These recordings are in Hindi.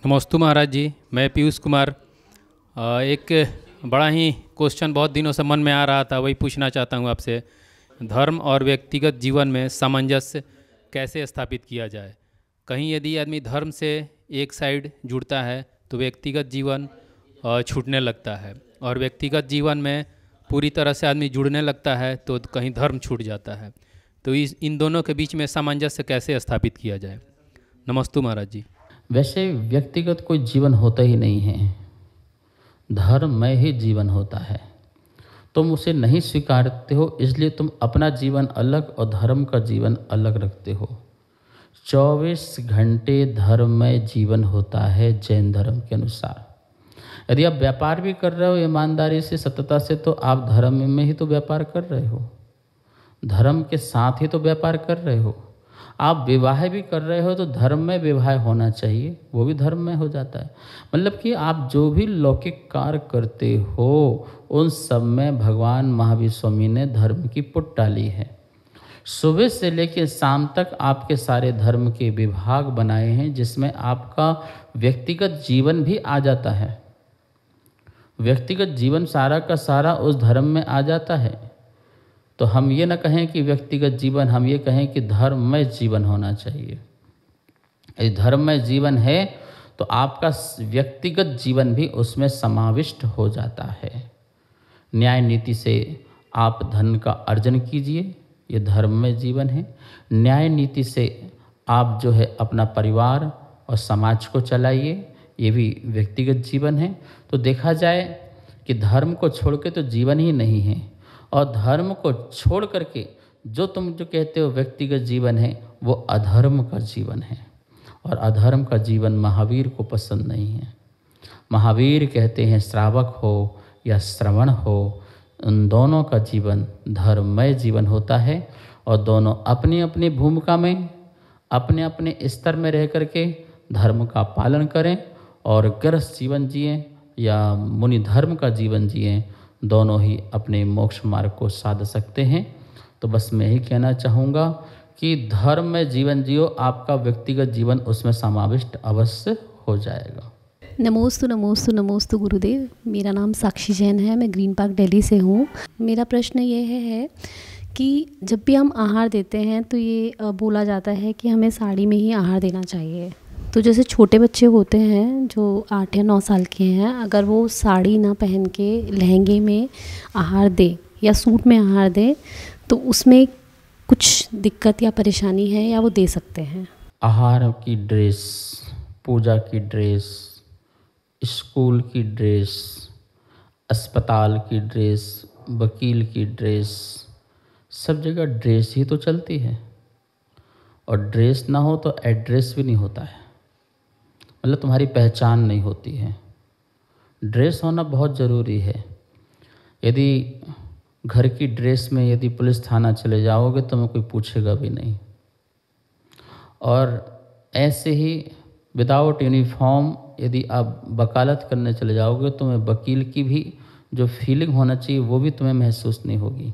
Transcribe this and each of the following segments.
नमस्ते महाराज जी, मैं पीयूष कुमार। एक बड़ा ही क्वेश्चन बहुत दिनों से मन में आ रहा था, वही पूछना चाहता हूँ आपसे। धर्म और व्यक्तिगत जीवन में सामंजस्य कैसे स्थापित किया जाए? कहीं यदि आदमी धर्म से एक साइड जुड़ता है तो व्यक्तिगत जीवन छूटने लगता है, और व्यक्तिगत जीवन में पूरी तरह से आदमी जुड़ने लगता है तो कहीं धर्म छूट जाता है। तो इन दोनों के बीच में सामंजस्य कैसे स्थापित किया जाए? नमस्ते महाराज जी। वैसे व्यक्तिगत कोई जीवन होता ही नहीं है, धर्ममय ही जीवन होता है। तुम उसे नहीं स्वीकारते हो, इसलिए तुम अपना जीवन अलग और धर्म का जीवन अलग रखते हो। 24 घंटे धर्ममय जीवन होता है जैन धर्म के अनुसार। यदि आप व्यापार भी कर रहे हो ईमानदारी से, सत्यता से, तो आप धर्म में ही तो व्यापार कर रहे हो, धर्म के साथ ही तो व्यापार कर रहे हो। आप विवाह भी कर रहे हो तो धर्म में विवाह होना चाहिए, वो भी धर्म में हो जाता है। मतलब कि आप जो भी लौकिक कार्य करते हो उन सब में भगवान महावीर स्वामी ने धर्म की पुट डाली है। सुबह से लेकर शाम तक आपके सारे धर्म के विभाग बनाए हैं, जिसमें आपका व्यक्तिगत जीवन भी आ जाता है। व्यक्तिगत जीवन सारा का सारा उस धर्म में आ जाता है। तो हम ये न कहें कि व्यक्तिगत जीवन, हम ये कहें कि धर्ममय जीवन होना चाहिए। यदि धर्ममय जीवन है तो आपका व्यक्तिगत जीवन भी उसमें समाविष्ट हो जाता है। न्याय नीति से आप धन का अर्जन कीजिए, ये धर्ममय जीवन है। न्याय नीति से आप जो है अपना परिवार और समाज को चलाइए, ये भी व्यक्तिगत जीवन है। तो देखा जाए कि धर्म को छोड़ के तो जीवन ही नहीं है, और धर्म को छोड़ करके जो तुम जो कहते हो व्यक्तिगत जीवन है, वो अधर्म का जीवन है। और अधर्म का जीवन महावीर को पसंद नहीं है। महावीर कहते हैं श्रावक हो या श्रवण हो, उन दोनों का जीवन धर्ममय जीवन होता है। और दोनों अपनी अपनी भूमिका में, अपने अपने स्तर में रह करके धर्म का पालन करें, और गृहस्थ जीवन जिएं या मुनि धर्म का जीवन जिएं, दोनों ही अपने मोक्ष मार्ग को साध सकते हैं। तो बस मैं ही कहना चाहूँगा कि धर्म में जीवन जियो, आपका व्यक्तिगत जीवन उसमें समाविष्ट अवश्य हो जाएगा। नमोस्तु नमोस्तु नमोस्तु गुरुदेव। मेरा नाम साक्षी जैन है, मैं ग्रीन पार्क दिल्ली से हूँ। मेरा प्रश्न ये है कि जब भी हम आहार देते हैं तो ये बोला जाता है कि हमें साड़ी में ही आहार देना चाहिए। तो जैसे छोटे बच्चे होते हैं जो 8 या 9 साल के हैं, अगर वो साड़ी ना पहन के लहंगे में आहार दे या सूट में आहार दे तो उसमें कुछ दिक्कत या परेशानी है या वो दे सकते हैं? आहार की ड्रेस, पूजा की ड्रेस, स्कूल की ड्रेस, अस्पताल की ड्रेस, वकील की ड्रेस, सब जगह ड्रेस ही तो चलती है। और ड्रेस ना हो तो एड्रेस भी नहीं होता है, मतलब तुम्हारी पहचान नहीं होती है। ड्रेस होना बहुत ज़रूरी है। यदि घर की ड्रेस में यदि पुलिस थाना चले जाओगे तो मैं कोई पूछेगा भी नहीं। और ऐसे ही विदाउट यूनिफॉर्म यदि आप वकालत करने चले जाओगे तो मैं वकील की भी जो फीलिंग होना चाहिए वो भी तुम्हें महसूस नहीं होगी।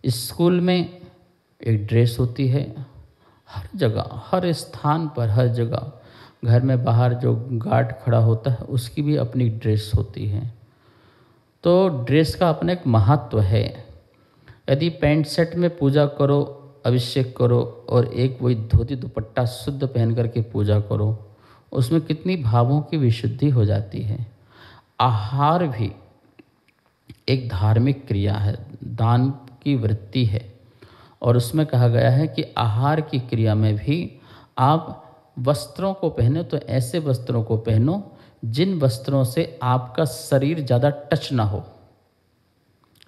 स्कूल में एक ड्रेस होती है, हर जगह, हर स्थान पर, हर जगह। घर में बाहर जो गार्ड खड़ा होता है उसकी भी अपनी ड्रेस होती है। तो ड्रेस का अपना एक महत्व है। यदि पैंट शर्ट में पूजा करो, अभिषेक करो, और एक वही धोती दुपट्टा शुद्ध पहन करके पूजा करो, उसमें कितनी भावों की विशुद्धि हो जाती है। आहार भी एक धार्मिक क्रिया है, दान की वृत्ति है, और उसमें कहा गया है कि आहार की क्रिया में भी आप वस्त्रों को पहनो तो ऐसे वस्त्रों को पहनो जिन वस्त्रों से आपका शरीर ज़्यादा टच ना हो,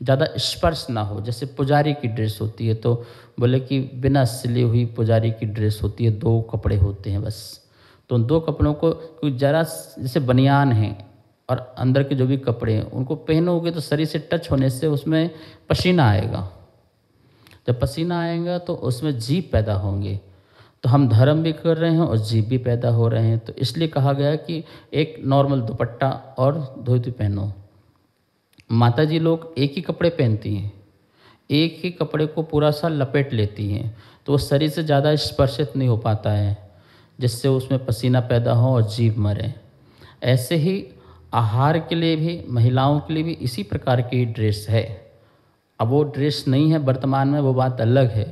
ज़्यादा स्पर्श ना हो। जैसे पुजारी की ड्रेस होती है तो बोले कि बिना सिली हुई पुजारी की ड्रेस होती है, 2 कपड़े होते हैं बस। तो उन 2 कपड़ों को कुछ ज़रा, जैसे बनियान हैं और अंदर के जो भी कपड़े हैं उनको पहनोगे तो शरीर से टच होने से उसमें पसीना आएगा। जब पसीना आएगा तो उसमें जीभ पैदा होंगे। तो हम धर्म भी कर रहे हैं और जीभ भी पैदा हो रहे हैं। तो इसलिए कहा गया कि एक नॉर्मल दुपट्टा और धोती पहनो। माता जी लोग एक ही कपड़े पहनती हैं, एक ही कपड़े को पूरा सा लपेट लेती हैं, तो वो शरीर से ज़्यादा स्पर्शित नहीं हो पाता है। जिससे उसमें पसीना पैदा हो और जीव मरे। ऐसे ही आहार के लिए भी, महिलाओं के लिए भी इसी प्रकार की ड्रेस है। अब वो ड्रेस नहीं है वर्तमान में, वो बात अलग है।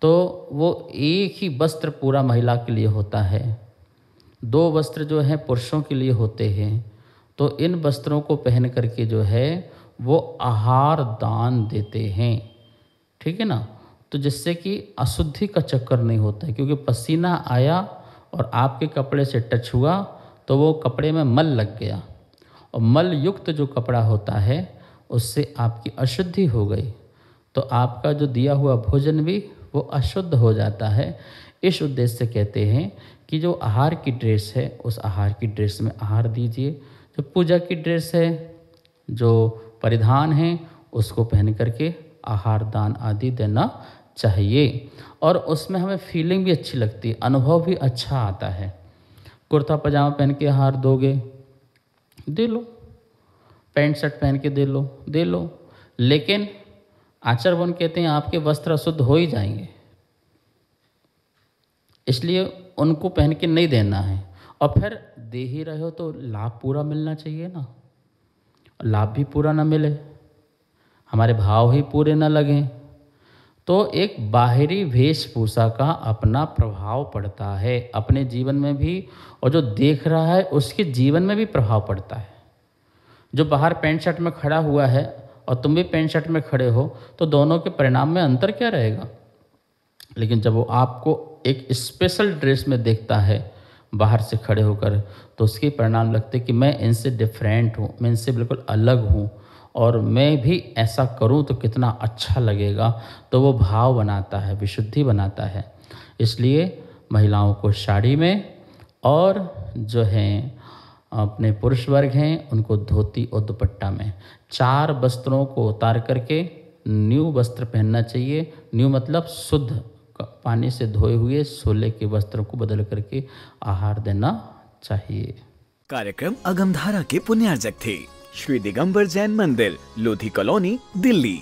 तो वो एक ही वस्त्र पूरा महिला के लिए होता है, 2 वस्त्र जो हैं पुरुषों के लिए होते हैं। तो इन वस्त्रों को पहन करके जो है वो आहार दान देते हैं, ठीक है ना। तो जिससे कि अशुद्धि का चक्कर नहीं होता है, क्योंकि पसीना आया और आपके कपड़े से टच हुआ तो वो कपड़े में मल लग गया, और मल युक्त जो कपड़ा होता है उससे आपकी अशुद्धि हो गई, तो आपका जो दिया हुआ भोजन भी वो अशुद्ध हो जाता है। इस उद्देश्य से कहते हैं कि जो आहार की ड्रेस है उस आहार की ड्रेस में आहार दीजिए। जो पूजा की ड्रेस है, जो परिधान है, उसको पहन करके आहार दान आदि देना चाहिए, और उसमें हमें फीलिंग भी अच्छी लगती है, अनुभव भी अच्छा आता है। कुर्ता पजामा पहन के आहार दोगे, दे लो, पैंट शर्ट पहन के दे लो, लेकिन आचार्यवन कहते हैं आपके वस्त्र अशुद्ध हो ही जाएंगे, इसलिए उनको पहन के नहीं देना है। और फिर दे ही रहे हो तो लाभ पूरा मिलना चाहिए ना, लाभ भी पूरा ना मिले, हमारे भाव ही पूरे ना लगें, तो एक बाहरी वेशभूषा का अपना प्रभाव पड़ता है अपने जीवन में भी, और जो देख रहा है उसके जीवन में भी प्रभाव पड़ता है। जो बाहर पैंट शर्ट में खड़ा हुआ है और तुम भी पैंट शर्ट में खड़े हो, तो दोनों के परिणाम में अंतर क्या रहेगा। लेकिन जब वो आपको एक स्पेशल ड्रेस में देखता है बाहर से खड़े होकर, तो उसके परिणाम लगते कि मैं इनसे डिफरेंट हूँ, मैं इनसे बिल्कुल अलग हूँ, और मैं भी ऐसा करूँ तो कितना अच्छा लगेगा। तो वो भाव बनाता है, विशुद्धि बनाता है। इसलिए महिलाओं को साड़ी में, और जो हैं अपने पुरुष वर्ग हैं उनको धोती और दुपट्टा में, 4 वस्त्रों को उतार करके न्यू वस्त्र पहनना चाहिए। न्यू मतलब शुद्ध पानी से धोए हुए सोले के वस्त्रों को बदल करके आहार देना चाहिए। कार्यक्रम अगमधारा के पुण्यार्जक थे श्री दिगंबर जैन मंदिर, लोधी कॉलोनी, दिल्ली।